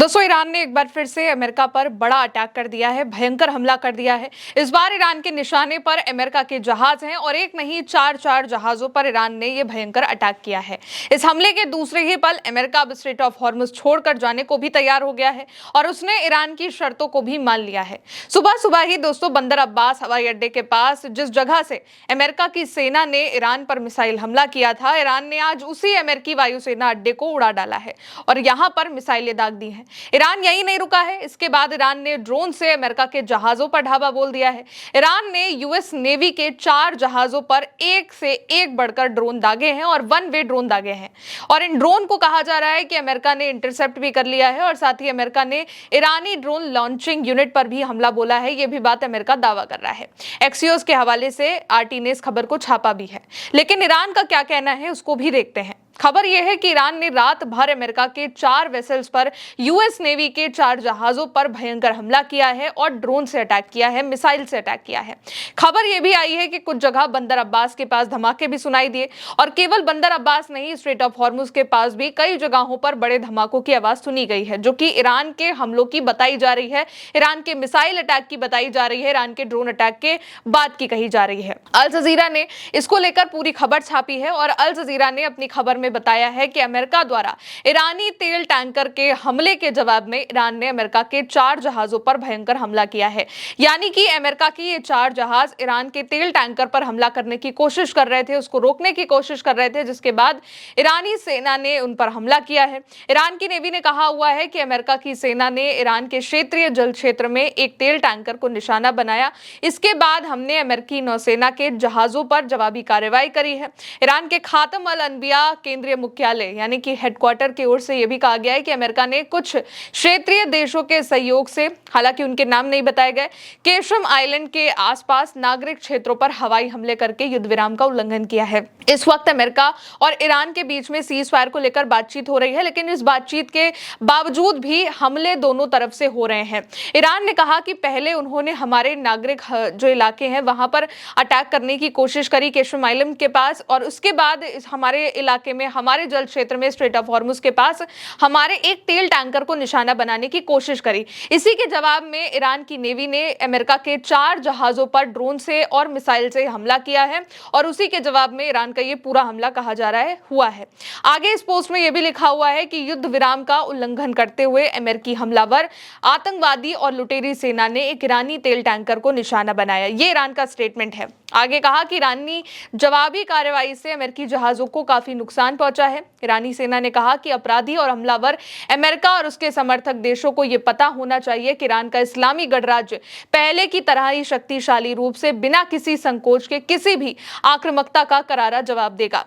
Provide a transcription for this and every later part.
दोस्तों, ईरान ने एक बार फिर से अमेरिका पर बड़ा अटैक कर दिया है, भयंकर हमला कर दिया है। इस बार ईरान के निशाने पर अमेरिका के जहाज हैं और एक नहीं चार जहाजों पर ईरान ने यह भयंकर अटैक किया है। इस हमले के दूसरे ही पल अमेरिका अब स्ट्रेट ऑफ हॉर्मुज छोड़कर जाने को भी तैयार हो गया है और उसने ईरान की शर्तों को भी मान लिया है। सुबह सुबह ही दोस्तों, बंदर अब्बास हवाई अड्डे के पास जिस जगह से अमेरिका की सेना ने ईरान पर मिसाइल हमला किया था, ईरान ने आज उसी अमेरिकी वायुसेना अड्डे को उड़ा डाला है और यहां पर मिसाइलें दाग दी हैं। ईरान यही नहीं रुका है, इसके बाद ईरान ने ड्रोन से अमेरिका के जहाजों पर ढाबा बोल दिया है। ईरान ने यूएस नेवी के 4 जहाजों पर एक से एक बढ़कर ड्रोन दागे हैं और वन वे ड्रोन दागे हैं और इन ड्रोन को कहा जा रहा है कि अमेरिका ने इंटरसेप्ट भी कर लिया है और साथ ही अमेरिका ने ईरानी ड्रोन लॉन्चिंग यूनिट पर भी हमला बोला है। यह भी बात अमेरिका दावा कर रहा है। एक्सियोस के हवाले से आरटी ने इस खबर को छापा भी है, लेकिन ईरान का क्या कहना है उसको भी देखते हैं। खबर यह है कि ईरान ने रात भर अमेरिका के 4 वेसल्स पर यूएस नेवी के 4 जहाजों पर भयंकर हमला किया है और ड्रोन से अटैक किया है, मिसाइल से अटैक किया है। खबर यह भी आई है कि कुछ जगह बंदर अब्बास के पास धमाके भी सुनाई दिए और केवल बंदर अब्बास नहीं, स्ट्रेट ऑफ हॉर्मुज के पास भी कई जगहों पर बड़े धमाकों की आवाज सुनी गई है, जो कि ईरान के हमलों की बताई जा रही है, ईरान के मिसाइल अटैक की बताई जा रही है, ईरान के ड्रोन अटैक के बाद की कही जा रही है। अल जजीरा ने इसको लेकर पूरी खबर छापी है और अल जजीरा ने अपनी खबर में बताया है कि अमेरिका द्वारा ईरानी तेल टैंकर के हमले के जवाब में ईरान ने अमेरिका के 4 जहाजों पर भयंकर हमला किया है। यानी कि अमेरिका की ये 4 जहाज ईरान के तेल टैंकर पर हमला करने की कोशिश कर रहे थे, उसको रोकने की कोशिश कर रहे थे, जिसके बाद ईरानी सेना ने उन पर हमला किया है। ईरान की नेवी ने कहा हुआ है कि अमेरिका की सेना ने ईरान के क्षेत्रीय जल क्षेत्र में एक तेल टैंकर को निशाना बनाया। इसके बाद हमने अमेरिकी नौसेना के जहाजों पर जवाबी कार्रवाई करी है। ईरान के खातम अल अनबिया केंद्रीय मुख्यालय यानी कि हेडक्वार्टर की ओर से यह भी कहा गया है कि अमेरिका ने कुछ क्षेत्रीय देशों के सहयोग से, हालांकि उनके नाम नहीं बताए गए, केशम आइलैंड के आसपास नागरिक क्षेत्रों पर हवाई हमले करके युद्ध विराम का उल्लंघन किया है। इस वक्त अमेरिका और ईरान के बीच में सीज फायर को लेकर बातचीत हो रही है, लेकिन इस बातचीत के बावजूद भी हमले दोनों तरफ से हो रहे हैं। ईरान ने कहा कि पहले उन्होंने हमारे नागरिक जो इलाके हैं वहां पर अटैक करने की कोशिश करी, केशम आइलैंड के पास, और उसके बाद हमारे इलाके में, हमारे जल क्षेत्र में, स्ट्रेट ऑफ हॉर्मुज के पास हमारे एक तेल टैंकर को निशाना बनाने की कोशिश करी। इसी के जवाब में ईरान की नेवी ने अमेरिका के 4 जहाजों पर ड्रोन से और मिसाइल से हमला किया है और उसी के जवाब में ईरान का ये पूरा हमला कहा जा रहा है हुआ है। आगे इस पोस्ट में यह भी लिखा हुआ है कि युद्ध विराम का उल्लंघन करते हुए अमेरिकी हमलावर, आतंकवादी और लुटेरी सेना ने एक ईरानी तेल टैंकर को निशाना बनाया। ये ईरान का स्टेटमेंट है। आगे कहा कि ईरानी जवाबी कार्रवाई से अमेरिकी जहाजों को काफी नुकसान पहुंचा है। ईरानी सेना ने कहा कि अपराधी और हमलावर अमेरिका और उसके समर्थक देशों को यह पता होना चाहिए कि ईरान का इस्लामी गणराज्य पहले की तरह ही शक्तिशाली रूप से बिना किसी संकोच के किसी भी आक्रामकता का करारा जवाब देगा।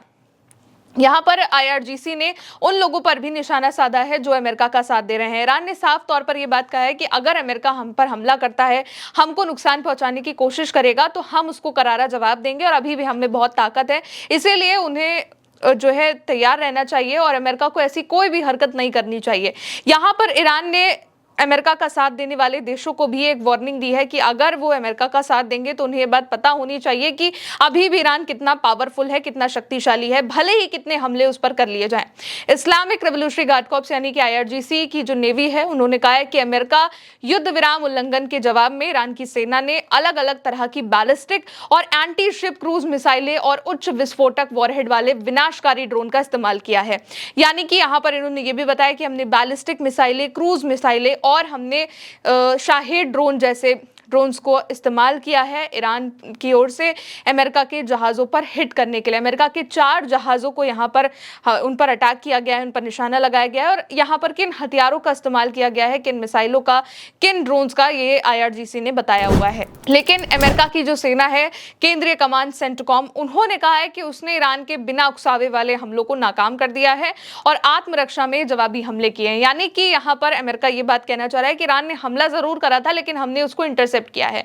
यहाँ पर आईआरजीसी ने उन लोगों पर भी निशाना साधा है जो अमेरिका का साथ दे रहे हैं। ईरान ने साफ तौर पर यह बात कहा है कि अगर अमेरिका हम पर हमला करता है, हमको नुकसान पहुंचाने की कोशिश करेगा, तो हम उसको करारा जवाब देंगे और अभी भी हमें बहुत ताकत है, इसीलिए उन्हें जो है तैयार रहना चाहिए और अमेरिका को ऐसी कोई भी हरकत नहीं करनी चाहिए। यहाँ पर ईरान ने अमेरिका का साथ देने वाले देशों को भी एक वार्निंग दी है कि अगर वो अमेरिका का साथ देंगे तो उन्हें ये बात पता होनी चाहिए कि अभी भी ईरान कितना पावरफुल है, कितना शक्तिशाली है, भले ही कितने हमले उस पर कर लिए जाएं। इस्लामिक रेवोल्यूशनरी गार्ड कॉर्प्स यानी कि आईआरजीसी की जो नेवी है, उन्होंने कहा है कि अमेरिका युद्ध विराम उल्लंघन के जवाब में ईरान की सेना ने अलग अलग तरह की बैलिस्टिक और एंटी शिप क्रूज मिसाइलें और उच्च विस्फोटक वॉरहेड वाले विनाशकारी ड्रोन का इस्तेमाल किया है। यानी कि यहाँ पर इन्होंने ये भी बताया कि हमने बैलिस्टिक मिसाइलें, क्रूज मिसाइलें और हमने शाहेद ड्रोन जैसे ड्रोन्स को इस्तेमाल किया है ईरान की ओर से अमेरिका के जहाज़ों पर हिट करने के लिए। अमेरिका के 4 जहाज़ों को यहाँ पर उन पर अटैक किया गया है, उन पर निशाना लगाया गया है और यहाँ पर किन हथियारों का इस्तेमाल किया गया है, किन मिसाइलों का, किन ड्रोन्स का, ये आईआरजीसी ने बताया हुआ है। लेकिन अमेरिका की जो सेना है, केंद्रीय कमांड सेंटकॉम, उन्होंने कहा है कि उसने ईरान के बिना उकसावे वाले हमलों को नाकाम कर दिया है और आत्मरक्षा में जवाबी हमले किए हैं। यानी कि यहाँ पर अमेरिका ये बात कहना चाह रहा है कि ईरान ने हमला जरूर करा था, लेकिन हमने उसको इंटरसेप्ट एक्सेप्ट किया है।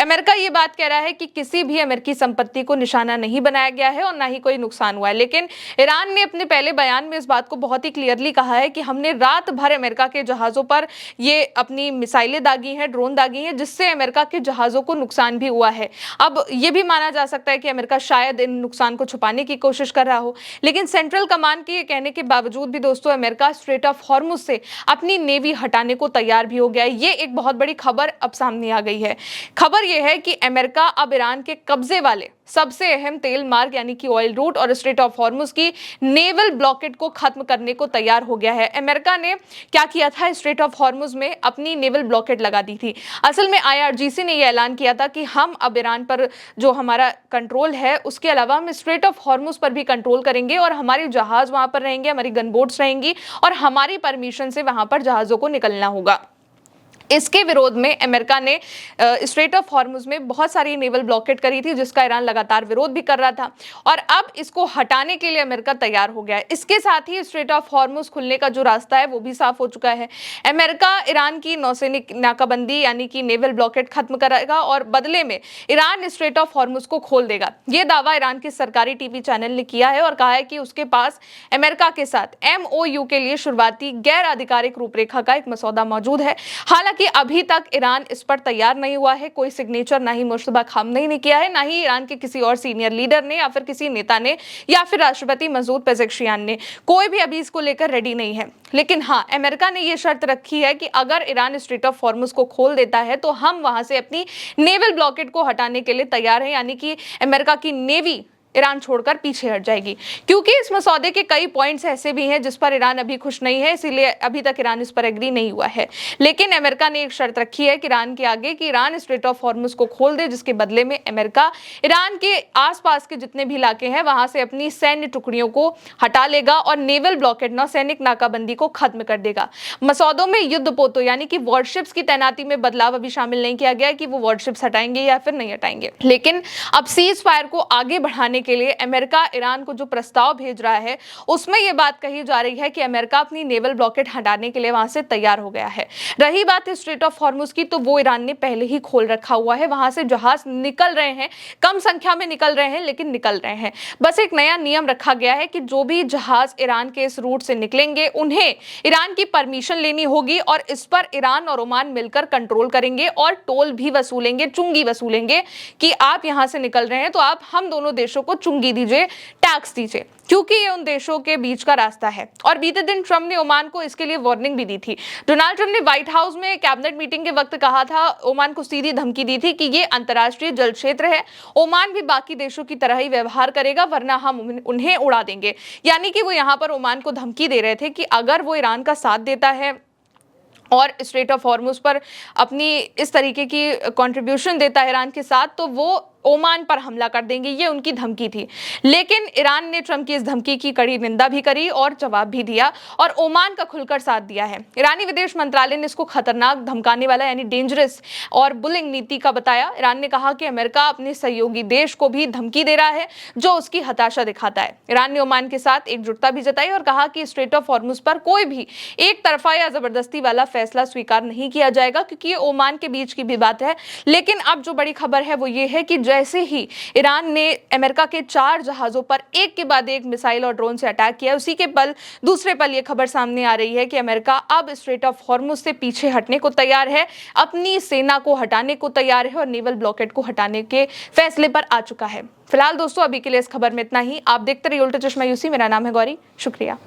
अमेरिका ये बात कह रहा है कि किसी भी अमेरिकी संपत्ति को निशाना नहीं बनाया गया है और ना ही कोई नुकसान हुआ है, लेकिन ईरान ने अपने पहले बयान में इस बात को बहुत ही क्लियरली कहा है कि हमने रात भर अमेरिका के जहाजों पर ये अपनी मिसाइलें दागी हैं, ड्रोन दागी हैं, जिससे अमेरिका के जहाजों को नुकसान भी हुआ है। अब ये भी माना जा सकता है कि अमेरिका शायद इन नुकसान को छुपाने की कोशिश कर रहा हो, लेकिन सेंट्रल कमांड के कहने के बावजूद भी दोस्तों अमेरिका स्ट्रेट ऑफ हॉर्मुज से अपनी नेवी हटाने को तैयार भी हो गया है। ये एक बहुत बड़ी खबर अब सामने आ गई है। खबर यह है कि अमेरिका अब ईरान के कब्जे वाले सबसे अहम तेल मार्ग यानी कि ऑयल रूट और स्ट्रेट ऑफ हॉर्मुज की नेवल ब्लॉकेड को खत्म करने को तैयार हो गया है। अमेरिका ने क्या किया था, स्ट्रेट ऑफ हॉर्मुज में अपनी नेवल ब्लॉकेड लगा दी थी। असल में IRGC ने यह ऐलान किया था कि हम अब ईरान पर जो हमारा कंट्रोल है उसके अलावा हम स्ट्रेट ऑफ हॉर्मुज पर भी कंट्रोल करेंगे और हमारे जहाज वहां पर रहेंगे, हमारी गनबोट्स रहेंगी और हमारी परमिशन से वहां पर जहाजों को निकलना होगा। इसके विरोध में अमेरिका ने स्ट्रेट ऑफ हॉर्मुज में बहुत सारी नेवल ब्लॉकेड करी थी, जिसका ईरान लगातार विरोध भी कर रहा था और अब इसको हटाने के लिए अमेरिका तैयार हो गया है। इसके साथ ही स्ट्रेट ऑफ हॉर्मुज खुलने का जो रास्ता है वो भी साफ हो चुका है। अमेरिका ईरान की नौसैनिक नाकाबंदी यानी कि नेवल ब्लॉकेड खत्म करेगा और बदले में ईरान स्ट्रेट ऑफ हॉर्मुज को खोल देगा। ये दावा ईरान के सरकारी टीवी चैनल ने किया है और कहा है कि उसके पास अमेरिका के साथ MOU के लिए शुरुआती गैर आधिकारिक रूपरेखा का एक मसौदा मौजूद है। हालांकि कि अभी तक ईरान इस पर तैयार नहीं हुआ है, कोई सिग्नेचर ना ही मुस्तफा खामनेई ने किया है, ना ही ईरान के किसी और सीनियर लीडर ने या फिर किसी नेता ने या फिर राष्ट्रपति मसूद पेज़ेश्कियान ने, कोई भी अभी इसको लेकर रेडी नहीं है। लेकिन हाँ, अमेरिका ने यह शर्त रखी है कि अगर ईरान स्ट्रेट ऑफ हॉर्मुज को खोल देता है तो हम वहां से अपनी नेवल ब्लॉकेड को हटाने के लिए तैयार हैं, यानी कि अमेरिका की नेवी ईरान छोड़कर पीछे हट जाएगी। क्योंकि इस मसौदे के कई पॉइंट्स ऐसे भी हैं जिस पर ईरान अभी खुश नहीं है, इसीलिए अभी तक ईरान इस पर एग्री नहीं हुआ है। लेकिन अमेरिका ने एक शर्त रखी है कि ईरान के आगे कि ईरान स्ट्रेट ऑफ हॉर्मुज को खोल दे, जिसके बदले में अमेरिका ईरान के आसपास के जितने भी इलाके हैं वहां से अपनी सैन्य टुकड़ियों को हटा लेगा और नेवल ब्लॉकेड नौसैनिक नाकाबंदी को खत्म कर देगा। मसौदों में युद्धपोतों यानी कि वॉरशिप्स की तैनाती में बदलाव अभी शामिल नहीं किया गया कि वो वॉरशिप्स हटाएंगे या फिर नहीं हटाएंगे। लेकिन अब सीज फायर को आगे बढ़ाने के लिए अमेरिका ईरान को जो प्रस्ताव भेज रहा है उसमें यह बात कही जा रही है कि अमेरिका अपनी नेवल ब्लॉकेड हटाने के लिए वहां से तैयार हो गया है। रही बात स्ट्रेट ऑफ हॉर्मुज की, तो वो ईरान ने पहले ही खोल रखा हुआ है, वहां से जहाज निकल रहे हैं, कम संख्या में निकल रहे हैं लेकिन निकल रहे हैं। बस एक नया नियम रखा गया है कि जो भी जहाज ईरान के इस रूट से निकलेंगे उन्हें ईरान की परमिशन लेनी होगी और इस पर ईरान और ओमान मिलकर कंट्रोल करेंगे और टोल भी वसूलेंगे, चुंगी वसूलेंगे कि आप यहां से निकल रहे हैं तो आप हम दोनों देशों को चुंगी दीजिए, टैक्स दीजिए, क्योंकि ये उन देशों के बीच का रास्ता है। और बीते दिन ट्रंप ने ओमान को इसके लिए वार्निंग भी दी थी। डोनाल्ड ट्रंप ने व्हाइट हाउस में कैबिनेट मीटिंग के वक्त कहा था, ओमान को सीधी धमकी दी थी कि ये अंतर्राष्ट्रीय जल क्षेत्र है, ओमान भी बाकी देशों की तरह ही व्यवहार करेगा वरना हम उन्हें उड़ा देंगे। यानी कि वो यहाँ पर ओमान को धमकी दे रहे थे कि अगर वो ईरान का साथ देता है और स्ट्रेट ऑफ हॉर्मुज पर अपनी इस तरीके की कंट्रीब्यूशन देता है ईरान के साथ, तो वो ओमान पर हमला कर देंगे। ये उनकी धमकी थी। लेकिन ईरान ने ट्रंप की इस धमकी की कड़ी निंदा भी करी और जवाब भी दिया और ओमान का खुलकर साथ दिया है। ईरानी विदेश मंत्रालय ने इसको खतरनाक, धमकाने वाला यानी डेंजरस और बुलिंग नीति का बताया। ईरान ने कहा कि अमेरिका अपने सहयोगी देश को भी धमकी दे रहा है जो उसकी हताशा दिखाता है। ईरान ने ओमान के साथ एकजुटता भी जताई और कहा कि स्ट्रेट ऑफ हॉर्मुज पर कोई भी एक तरफा या जबरदस्ती वाला फैसला स्वीकार नहीं किया जाएगा, क्योंकि ये ओमान के बीच की भी बात है। लेकिन अब जो बड़ी खबर है वो ये है कि जैसे ही ईरान ने अमेरिका के 4 जहाजों पर एक के बाद एक मिसाइल और ड्रोन से अटैक किया, उसी के पल दूसरे पल ये खबर सामने आ रही है कि अमेरिका अब स्ट्रेट ऑफ हॉर्मुज से पीछे हटने को तैयार है, अपनी सेना को हटाने को तैयार है और नेवल ब्लॉकेड को हटाने के फैसले पर आ चुका है। फिलहाल दोस्तों अभी के लिए इस खबर में इतना ही। आप देखते रहिए उल्टा चश्मा यूसी। मेरा नाम है गौरी। शुक्रिया।